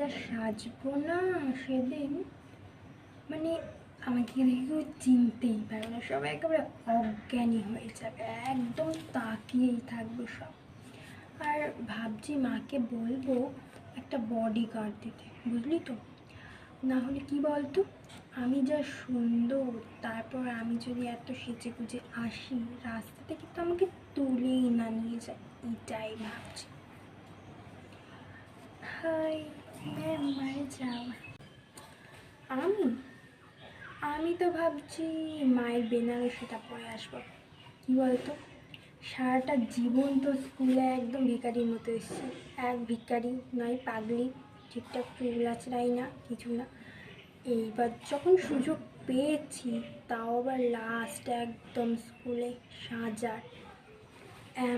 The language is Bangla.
যা সাজবো না সেদিন, মানে আমাকে দেখে কেউ চিনতেই পারবে না, সবাই একেবারে অজ্ঞানী হয়ে যাবে, একদম তাকিয়েই থাকবে সব। আর ভাবছি মাকে বলবো একটা বডিগার্ড দিতে, বুঝলি তো। না হলে কি বলতো, আমি যা সুন্দর, তারপর আমি যদি এত সেজে গুজে আসি রাস্তাতে, কিন্তু আমাকে তুলেই না নিয়ে যায়, এটাই ভাবছি। হাই, মার যাওয়া। আমি আমি তো ভাবছি মায়ের বেনারসিটা পরে আসবো। কী বলতো, সারাটা জীবন তো স্কুলে একদম ভিখারির মতো এসেছি, এক ভিখারি নয় পাগলি, ঠিকঠাক চুল আঁচড়াই না, কিছু না। এইবার যখন সুযোগ পেয়েছি, তাও আবার লাস্ট একদম স্কুলে সাজার,